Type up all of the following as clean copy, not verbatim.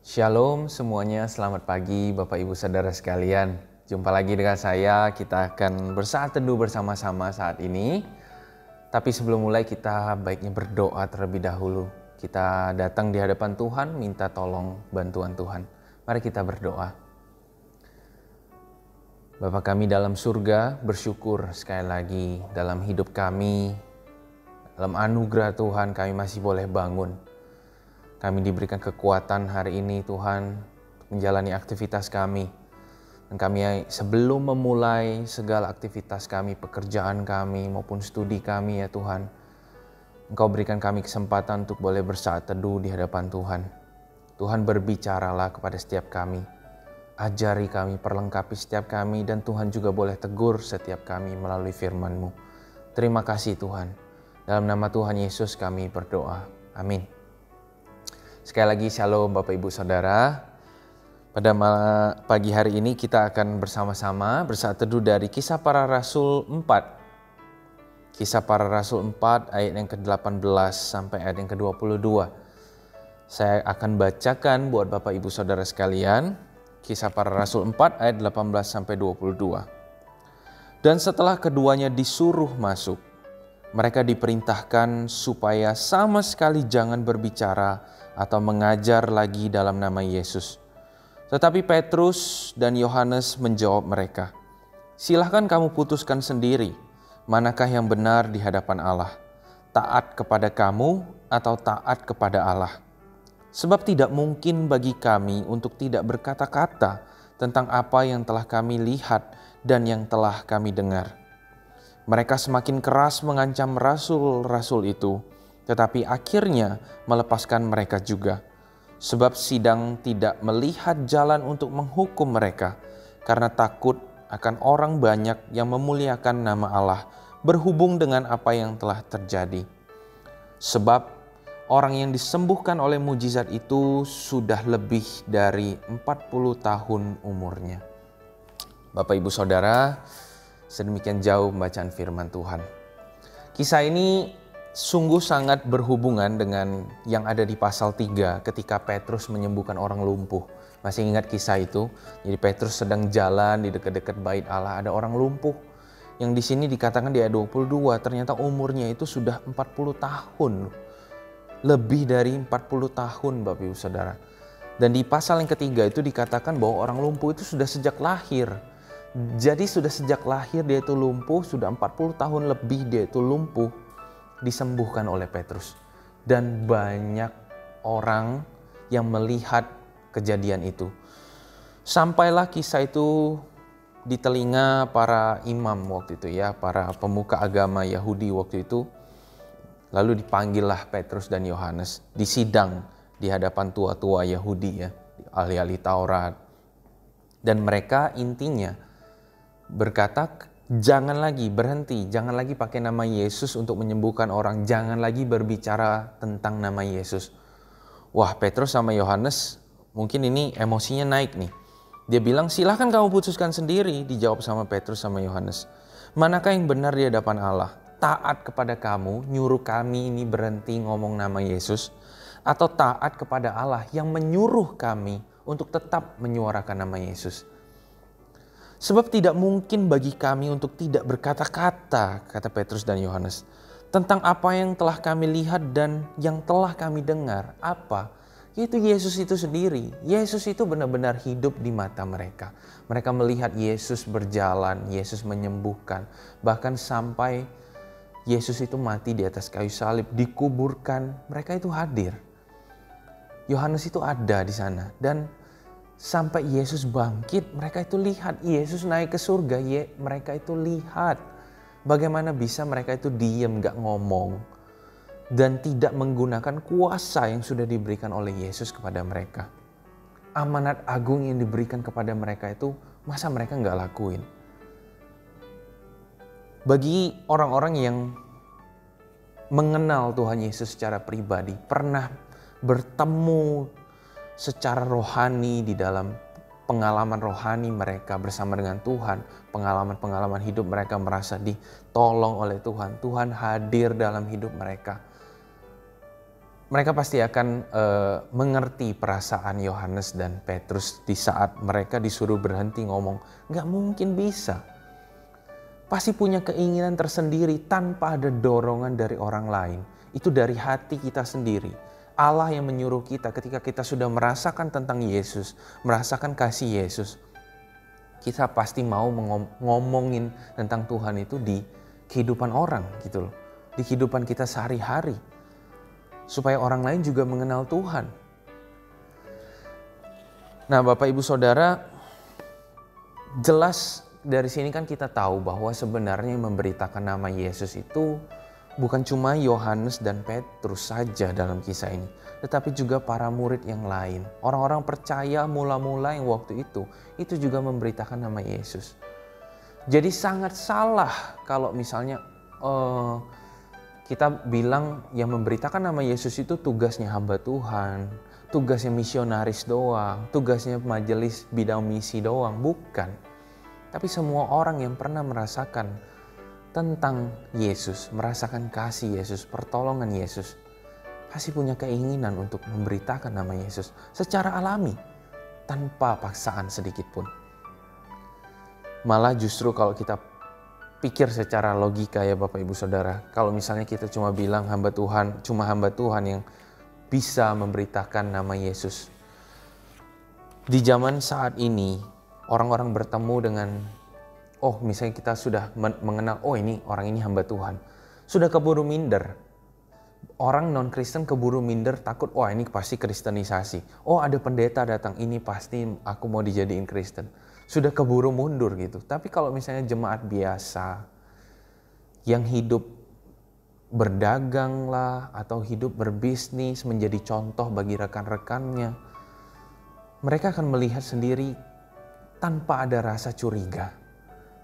Shalom semuanya, selamat pagi Bapak Ibu Saudara sekalian. Jumpa lagi dengan saya, kita akan bersaat teduh bersama-sama saat ini. Tapi sebelum mulai kita baiknya berdoa terlebih dahulu. Kita datang di hadapan Tuhan, minta tolong bantuan Tuhan. Mari kita berdoa. Bapa kami dalam surga, bersyukur sekali lagi dalam hidup kami, dalam anugerah Tuhan kami masih boleh bangun. Kami diberikan kekuatan hari ini Tuhan untuk menjalani aktivitas kami. Dan kami sebelum memulai segala aktivitas kami, pekerjaan kami maupun studi kami ya Tuhan. Engkau berikan kami kesempatan untuk boleh bersaat teduh di hadapan Tuhan. Tuhan berbicaralah kepada setiap kami. Ajari kami, perlengkapi setiap kami dan Tuhan juga boleh tegur setiap kami melalui firman-Mu. Terima kasih Tuhan. Dalam nama Tuhan Yesus kami berdoa. Amin. Sekali lagi shalom Bapak Ibu Saudara. Pada pagi hari ini kita akan bersama-sama bersaat teduh dari Kisah Para Rasul 4. Kisah Para Rasul 4 ayat yang ke-18 sampai ayat yang ke-22. Saya akan bacakan buat Bapak Ibu Saudara sekalian. Kisah Para Rasul 4 ayat 18 sampai 22. Dan setelah keduanya disuruh masuk, mereka diperintahkan supaya sama sekali jangan berbicara atau mengajar lagi dalam nama Yesus. Tetapi Petrus dan Yohanes menjawab mereka, "Silahkan kamu putuskan sendiri, manakah yang benar di hadapan Allah, taat kepada kamu atau taat kepada Allah? Sebab tidak mungkin bagi kami untuk tidak berkata-kata tentang apa yang telah kami lihat dan yang telah kami dengar." Mereka semakin keras mengancam rasul-rasul itu, tetapi akhirnya melepaskan mereka juga. Sebab sidang tidak melihat jalan untuk menghukum mereka, karena takut akan orang banyak yang memuliakan nama Allah berhubung dengan apa yang telah terjadi. Sebab orang yang disembuhkan oleh mujizat itu sudah lebih dari 40 tahun umurnya. Bapak Ibu Saudara, sedemikian jauh pembacaan firman Tuhan. Kisah ini sungguh sangat berhubungan dengan yang ada di pasal 3 ketika Petrus menyembuhkan orang lumpuh. Masih ingat kisah itu? Jadi Petrus sedang jalan di dekat-dekat bait Allah, ada orang lumpuh. Yang di sini dikatakan di ayat 22, ternyata umurnya itu sudah 40 tahun. Lebih dari 40 tahun Bapak Ibu Saudara. Dan di pasal yang ketiga itu dikatakan bahwa orang lumpuh itu sudah sejak lahir. Jadi sudah sejak lahir dia itu lumpuh, sudah 40 tahun lebih dia itu lumpuh, disembuhkan oleh Petrus. Dan banyak orang yang melihat kejadian itu. Sampailah kisah itu di telinga para imam waktu itu ya, para pemuka agama Yahudi waktu itu. Lalu dipanggillah Petrus dan Yohanes, disidang di hadapan tua-tua Yahudi ya, ahli-ahli Taurat. Dan mereka intinya berkata, jangan lagi berhenti, jangan lagi pakai nama Yesus untuk menyembuhkan orang, jangan lagi berbicara tentang nama Yesus. Wah, Petrus sama Yohanes mungkin ini emosinya naik nih. Dia bilang, silahkan kamu putuskan sendiri, dijawab sama Petrus sama Yohanes. Manakah yang benar di hadapan Allah? Taat kepada kamu, nyuruh kami ini berhenti ngomong nama Yesus, atau taat kepada Allah yang menyuruh kami untuk tetap menyuarakan nama Yesus? Sebab tidak mungkin bagi kami untuk tidak berkata-kata, kata Petrus dan Yohanes, tentang apa yang telah kami lihat dan yang telah kami dengar. Apa? Yaitu Yesus itu sendiri. Yesus itu benar-benar hidup di mata mereka. Mereka melihat Yesus berjalan, Yesus menyembuhkan. Bahkan sampai Yesus itu mati di atas kayu salib, dikuburkan. Mereka itu hadir. Yohanes itu ada di sana. Dan sampai Yesus bangkit, mereka itu lihat Yesus naik ke surga. Mereka itu lihat bagaimana bisa mereka itu diam, gak ngomong. Dan tidak menggunakan kuasa yang sudah diberikan oleh Yesus kepada mereka. Amanat agung yang diberikan kepada mereka itu, masa mereka gak lakuin? Bagi orang-orang yang mengenal Tuhan Yesus secara pribadi, pernah bertemu secara rohani di dalam pengalaman rohani mereka bersama dengan Tuhan, pengalaman-pengalaman hidup mereka merasa ditolong oleh Tuhan. Tuhan hadir dalam hidup mereka. mereka pasti akan mengerti perasaan Yohanes dan Petrus di saat mereka disuruh berhenti ngomong. Nggak mungkin bisa. Pasti punya keinginan tersendiri tanpa ada dorongan dari orang lain. Itu dari hati kita sendiri. Allah yang menyuruh kita ketika kita sudah merasakan tentang Yesus, merasakan kasih Yesus. Kita pasti mau ngomongin tentang Tuhan itu di kehidupan orang gitu loh. Di kehidupan kita sehari-hari. Supaya orang lain juga mengenal Tuhan. Nah, Bapak Ibu Saudara, jelas dari sini kan kita tahu bahwa sebenarnya yang memberitakan nama Yesus itu bukan cuma Yohanes dan Petrus saja dalam kisah ini, tetapi juga para murid yang lain. Orang-orang percaya mula-mula yang waktu itu juga memberitakan nama Yesus. Jadi sangat salah kalau misalnya kita bilang yang memberitakan nama Yesus itu tugasnya hamba Tuhan, tugasnya misionaris doang, tugasnya majelis bidang misi doang. Bukan. Tapi semua orang yang pernah merasakan tentang Yesus, merasakan kasih Yesus, pertolongan Yesus, pasti punya keinginan untuk memberitakan nama Yesus secara alami, tanpa paksaan sedikit pun. Malah justru kalau kita pikir secara logika ya Bapak Ibu Saudara, kalau misalnya kita cuma bilang hamba Tuhan yang bisa memberitakan nama Yesus. Di zaman saat ini, orang-orang bertemu dengan, misalnya kita sudah mengenal, orang ini hamba Tuhan. Sudah keburu minder. Orang non-Kristen keburu minder, takut, ini pasti kristenisasi. Ada pendeta datang, ini pasti aku mau dijadiin Kristen. Sudah keburu mundur gitu. Tapi kalau misalnya jemaat biasa yang hidup berdagang lah atau hidup berbisnis menjadi contoh bagi rekan-rekannya, mereka akan melihat sendiri tanpa ada rasa curiga.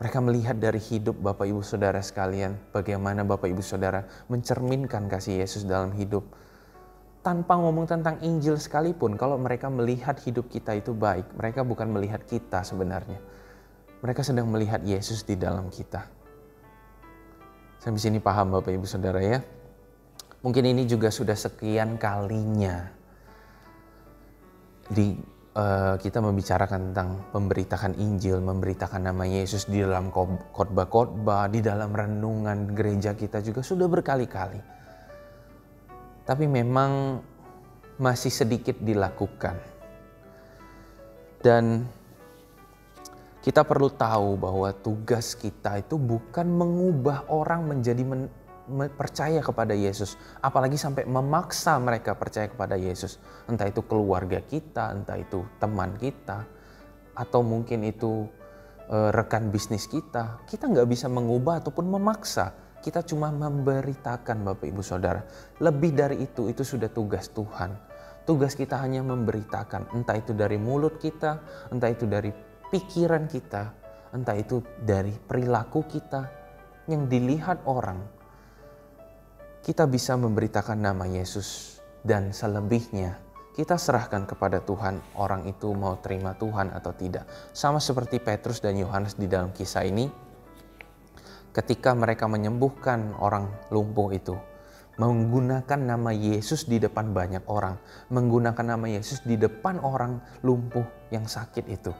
Mereka melihat dari hidup Bapak Ibu Saudara sekalian, bagaimana Bapak Ibu Saudara mencerminkan kasih Yesus dalam hidup. Tanpa ngomong tentang Injil sekalipun, kalau mereka melihat hidup kita itu baik, mereka bukan melihat kita sebenarnya. Mereka sedang melihat Yesus di dalam kita. Sampai sini paham Bapak Ibu Saudara ya? Mungkin ini juga sudah sekian kalinya kita membicarakan tentang memberitakan Injil, memberitakan nama Yesus di dalam khotbah-khotbah, di dalam renungan gereja kita juga sudah berkali-kali. Tapi memang masih sedikit dilakukan. Dan kita perlu tahu bahwa tugas kita itu bukan mengubah orang menjadi percaya kepada Yesus. Apalagi sampai memaksa mereka percaya kepada Yesus. Entah itu keluarga kita, entah itu teman kita, atau mungkin itu rekan bisnis kita. Kita nggak bisa mengubah ataupun memaksa. Kita cuma memberitakan Bapak Ibu Saudara. Lebih dari itu sudah tugas Tuhan. Tugas kita hanya memberitakan. Entah itu dari mulut kita, entah itu dari pikiran kita, entah itu dari perilaku kita yang dilihat orang. Kita bisa memberitakan nama Yesus dan selebihnya kita serahkan kepada Tuhan, orang itu mau terima Tuhan atau tidak. Sama seperti Petrus dan Yohanes di dalam kisah ini, ketika mereka menyembuhkan orang lumpuh itu, menggunakan nama Yesus di depan banyak orang, menggunakan nama Yesus di depan orang lumpuh yang sakit itu.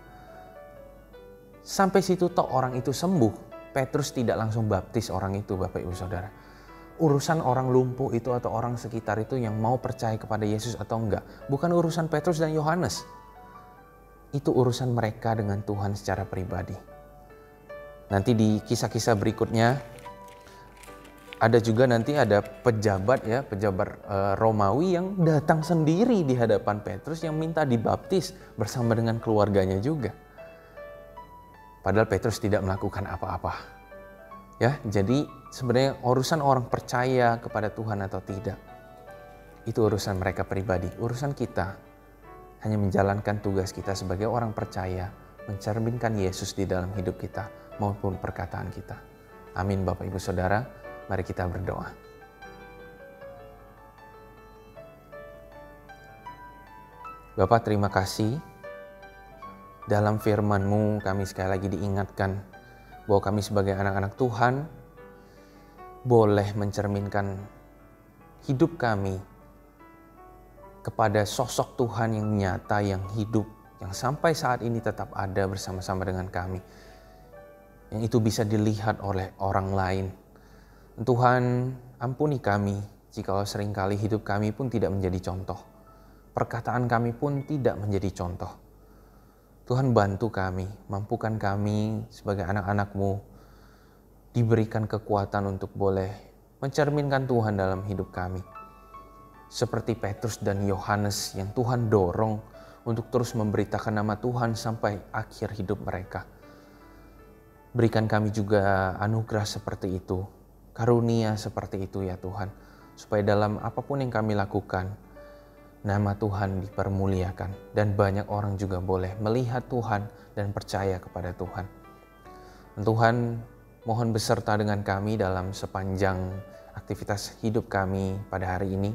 Sampai situ toh orang itu sembuh, Petrus tidak langsung baptis orang itu Bapak Ibu Saudara. Urusan orang lumpuh itu atau orang sekitar itu yang mau percaya kepada Yesus atau enggak, bukan urusan Petrus dan Yohanes. Itu urusan mereka dengan Tuhan secara pribadi. Nanti di kisah-kisah berikutnya ada juga nanti ada pejabat Romawi yang datang sendiri di hadapan Petrus yang minta dibaptis bersama dengan keluarganya juga. Padahal Petrus tidak melakukan apa-apa. Ya, jadi sebenarnya urusan orang percaya kepada Tuhan atau tidak, itu urusan mereka pribadi. Urusan kita hanya menjalankan tugas kita sebagai orang percaya, mencerminkan Yesus di dalam hidup kita maupun perkataan kita. Amin Bapak Ibu Saudara, mari kita berdoa. Bapak terima kasih, dalam firman-Mu kami sekali lagi diingatkan bahwa kami sebagai anak-anak Tuhan boleh mencerminkan hidup kami kepada sosok Tuhan yang nyata, yang hidup, yang sampai saat ini tetap ada bersama-sama dengan kami. Yang itu bisa dilihat oleh orang lain. Tuhan, ampuni kami jikalau seringkali hidup kami pun tidak menjadi contoh. Perkataan kami pun tidak menjadi contoh. Tuhan, bantu kami, mampukan kami sebagai anak-anak-Mu diberikan kekuatan untuk boleh mencerminkan Tuhan dalam hidup kami. Seperti Petrus dan Yohanes yang Tuhan dorong untuk terus memberitakan nama Tuhan sampai akhir hidup mereka. Berikan kami juga anugerah seperti itu, karunia seperti itu ya Tuhan, supaya dalam apapun yang kami lakukan, nama Tuhan dipermuliakan dan banyak orang juga boleh melihat Tuhan dan percaya kepada Tuhan. Tuhan, mohon beserta dengan kami dalam sepanjang aktivitas hidup kami pada hari ini.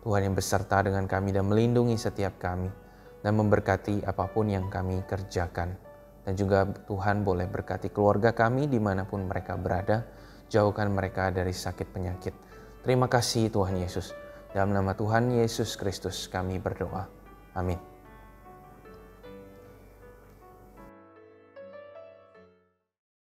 Tuhan yang beserta dengan kami dan melindungi setiap kami dan memberkati apapun yang kami kerjakan. Dan juga Tuhan boleh berkati keluarga kami dimanapun mereka berada, jauhkan mereka dari sakit penyakit. Terima kasih Tuhan Yesus. Dalam nama Tuhan Yesus Kristus kami berdoa. Amin.